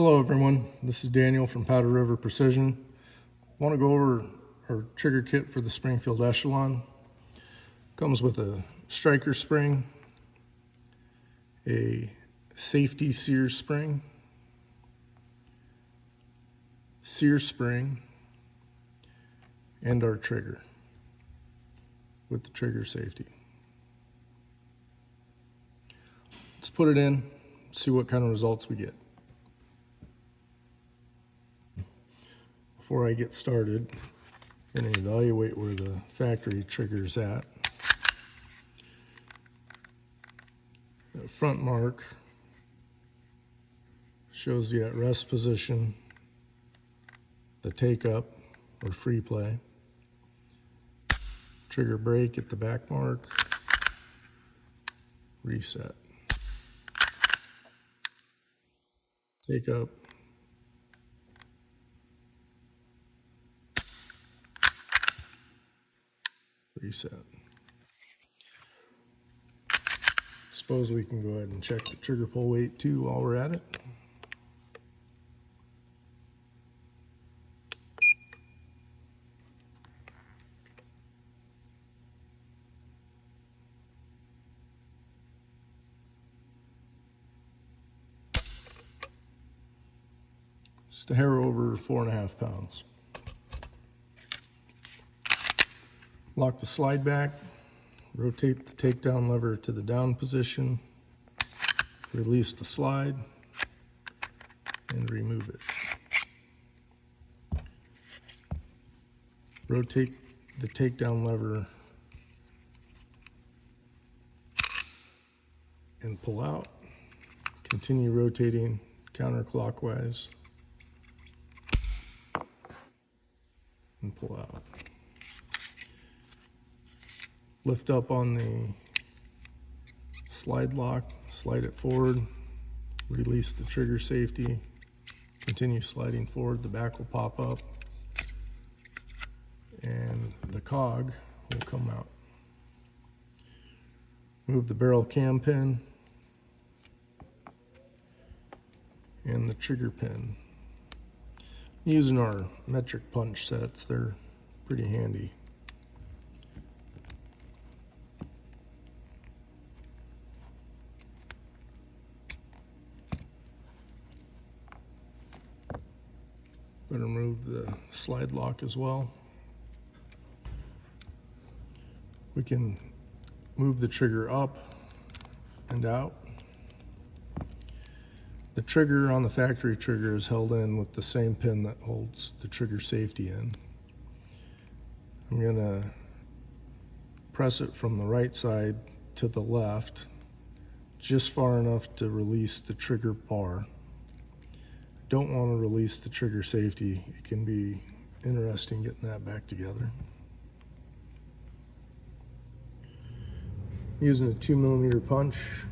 Hello everyone, this is Daniel from Powder River Precision. I want to go over our trigger kit for the Springfield Echelon. Comes with a striker spring, a safety sear spring, and our trigger with the trigger safety. Let's put it in, see what kind of results we get. Before I get started, I'm going to evaluate where the factory trigger is at. The front mark shows the at rest position, the take up or free play, trigger break at the back mark, reset, take up, reset. Suppose we can go ahead and check the trigger pull weight too while we're at it. Just a hair over 4.5 pounds. Lock the slide back, rotate the takedown lever to the down position, release the slide, and remove it. Rotate the takedown lever and pull out. Continue rotating counterclockwise and pull out. Lift up on the slide lock, slide it forward, release the trigger safety, continue sliding forward, the back will pop up, and the cog will come out. Move the barrel cam pin and the trigger pin. Using our metric punch sets, they're pretty handy. Going to remove the slide lock as well. We can move the trigger up and out. The trigger on the factory trigger is held in with the same pin that holds the trigger safety in. I'm going to press it from the right side to the left, just far enough to release the trigger bar. Don't want to release the trigger safety. It can be interesting getting that back together. Using a 2mm punch.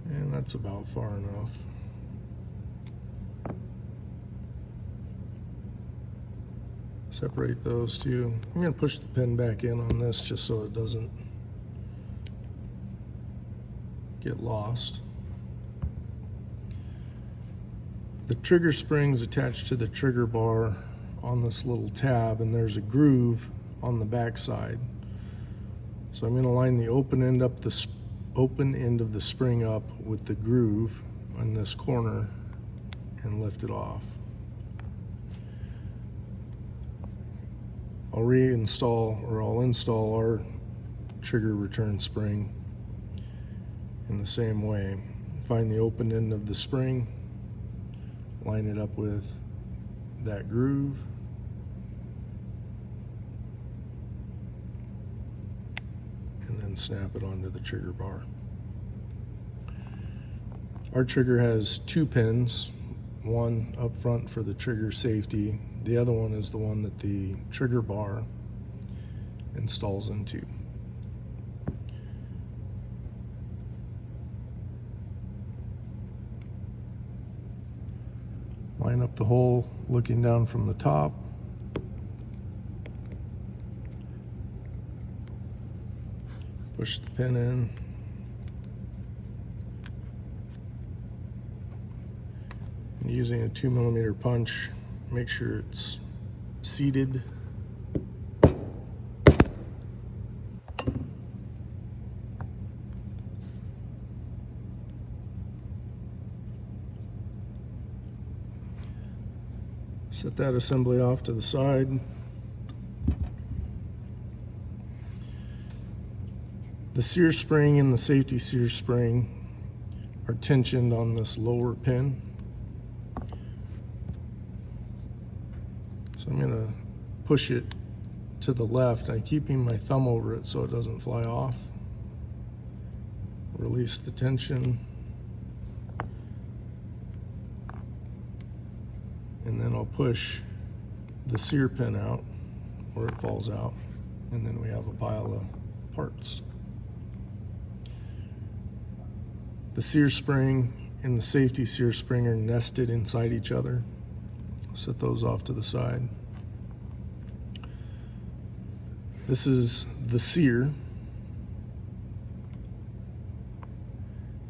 And that's about far enough. Separate those two. I'm going to push the pin back in on this just so it doesn't get lost. The trigger spring's attached to the trigger bar on this little tab, and there's a groove on the back side. So I'm going to line the open end of the spring up with the groove on this corner and lift it off. I'll install our trigger return spring in the same way. Find the open end of the spring, line it up with that groove, and then snap it onto the trigger bar. Our trigger has 2 pins, one up front for the trigger safety, the other one is the one that the trigger bar installs into. Line up the hole looking down from the top. Push the pin in. And using a 2mm punch, make sure it's seated. Set that assembly off to the side. The sear spring and the safety sear spring are tensioned on this lower pin. So I'm going to push it to the left. I'm keeping my thumb over it so it doesn't fly off. Release the tension. And then I'll push the sear pin out where it falls out. And then we have a pile of parts. The sear spring and the safety sear spring are nested inside each other. Set those off to the side. This is the sear.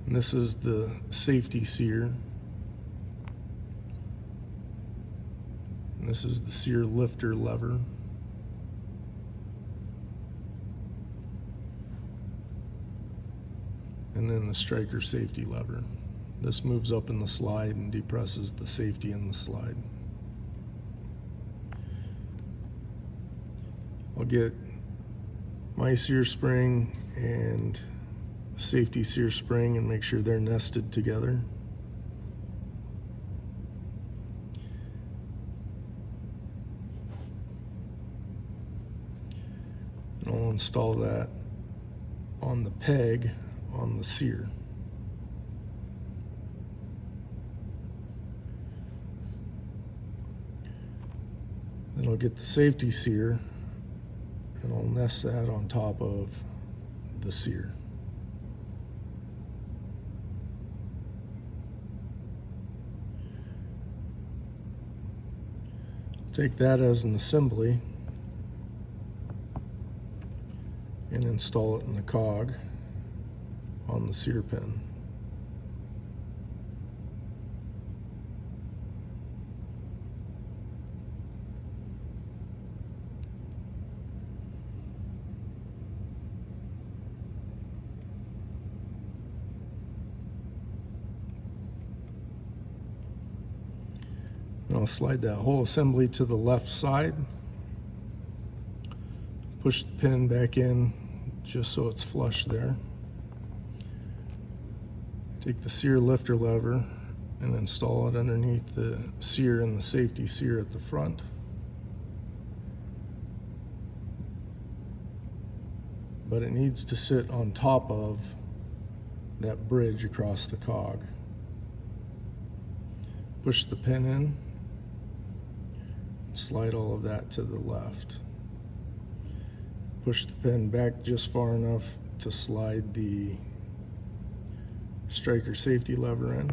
And this is the safety sear. And this is the sear lifter lever. And then the striker safety lever. This moves up in the slide and depresses the safety in the slide. I'll get my sear spring and safety sear spring and make sure they're nested together. And I'll install that on the peg on the sear. Then I'll get the safety sear and I'll nest that on top of the sear. Take that as an assembly and install it in the cog on the sear pin. And I'll slide that whole assembly to the left side. Push the pin back in just so it's flush there. Take the sear lifter lever and install it underneath the sear and the safety sear at the front. But it needs to sit on top of that bridge across the cog. Push the pin in, slide all of that to the left. Push the pin back just far enough to slide the striker safety lever in.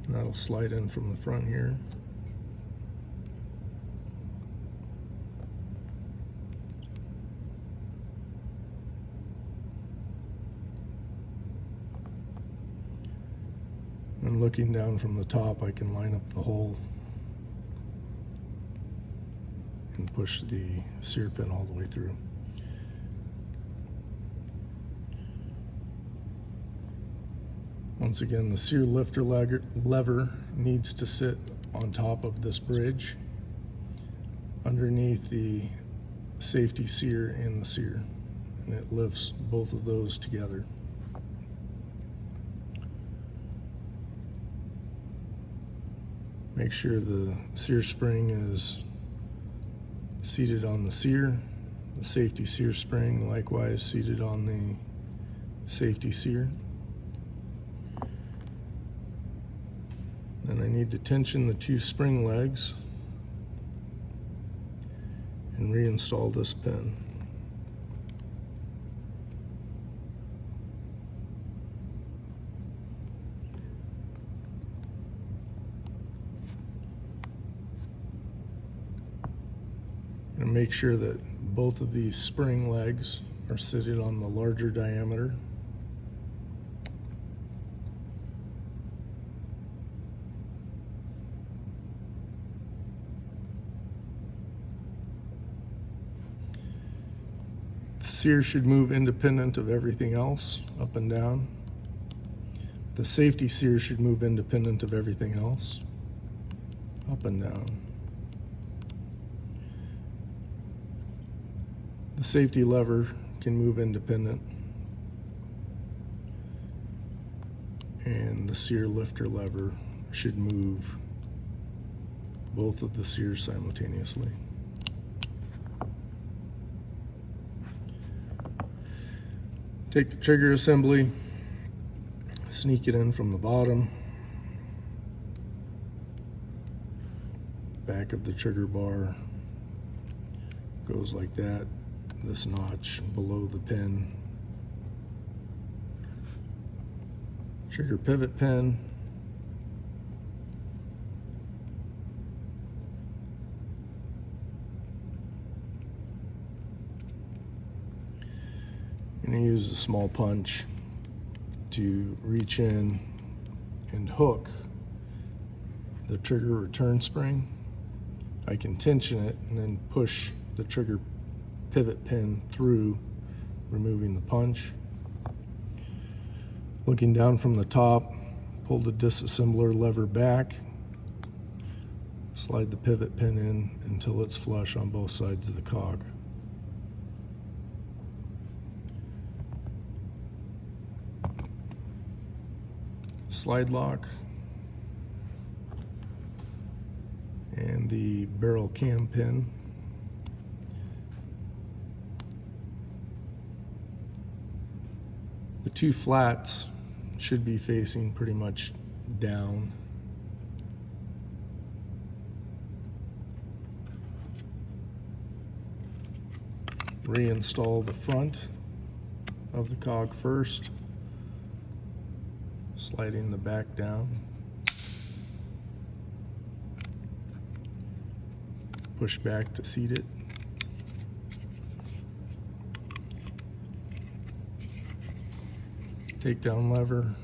And that'll slide in from the front here. And looking down from the top, I can line up the hole and push the sear pin all the way through. Once again, the sear lifter lever needs to sit on top of this bridge underneath the safety sear and the sear, and it lifts both of those together. Make sure the sear spring is seated on the sear, the safety sear spring likewise seated on the safety sear. Then I need to tension the two spring legs and reinstall this pin. And make sure that both of these spring legs are seated on the larger diameter. The sear should move independent of everything else, up and down. The safety sear should move independent of everything else, up and down. The safety lever can move independent, and the sear lifter lever should move both of the sears simultaneously. Take the trigger assembly, sneak it in from the bottom, back of the trigger bar goes like that, this notch below the pin. Trigger pivot pin, I'm going to use a small punch to reach in and hook the trigger return spring. I can tension it and then push the trigger pivot pin through, removing the punch. Looking down from the top, pull the disassembler lever back, slide the pivot pin in until it's flush on both sides of the cog. Slide lock and the barrel cam pin. The two flats should be facing pretty much down. Reinstall the front of the cog first, sliding the back down. Push back to seat it. Takedown lever.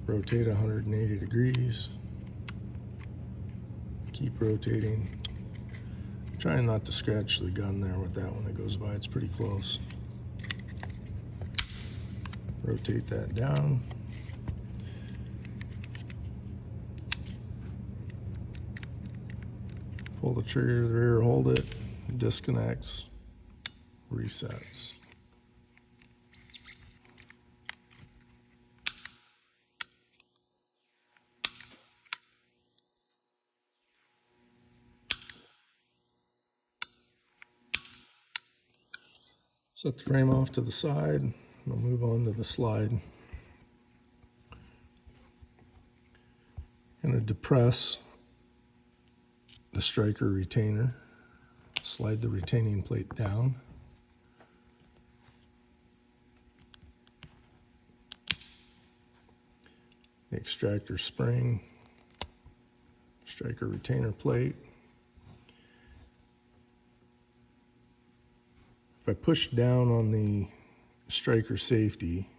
Rotate 180 degrees. Keep rotating. Trying not to scratch the gun there with that when it goes by. It's pretty close. Rotate that down. Pull the trigger to the rear, hold it, disconnects, resets. Set the frame off to the side. We'll move on to the slide. I'm going to depress the striker retainer. Slide the retaining plate down. The extractor spring, striker retainer plate. If I push down on the striker safety,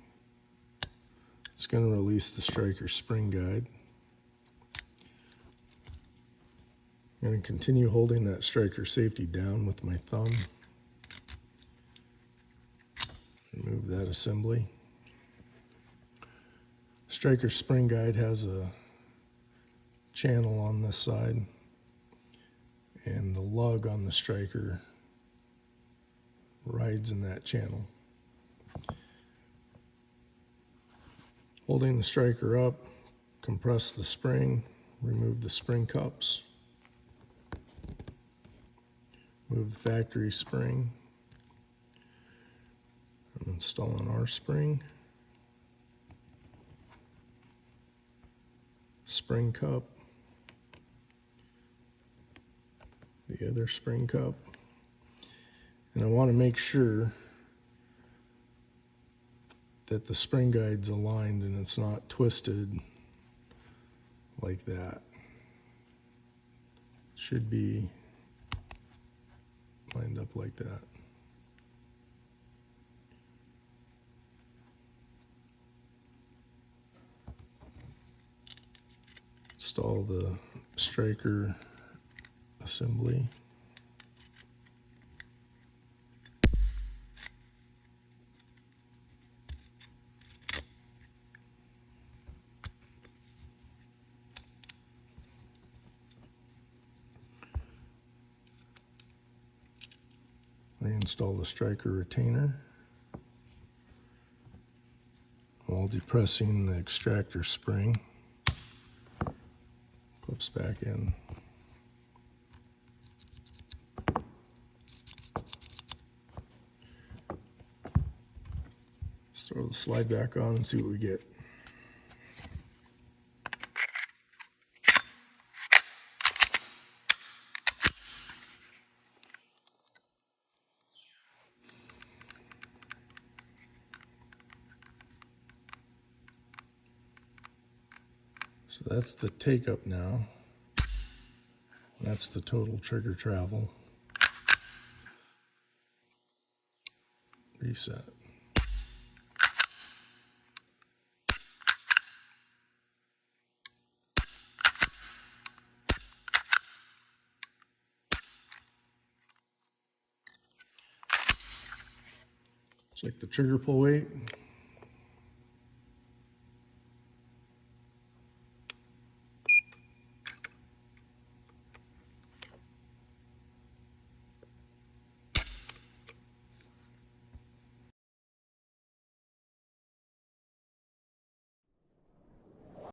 it's going to release the striker spring guide. I'm going to continue holding that striker safety down with my thumb. Remove that assembly. Striker spring guide has a channel on this side, and the lug on the striker rides in that channel. Holding the striker up, compress the spring, remove the spring cups, move the factory spring. I'm installing our spring, spring cup, the other spring cup. And I want to make sure that the spring guide's aligned and it's not twisted like that. It should be lined up like that. Install the striker assembly. Reinstall the striker retainer while depressing the extractor spring. Clips back in. Just throw the slide back on and see what we get. So that's the take up now. That's the total trigger travel. Reset. Check the trigger pull weight.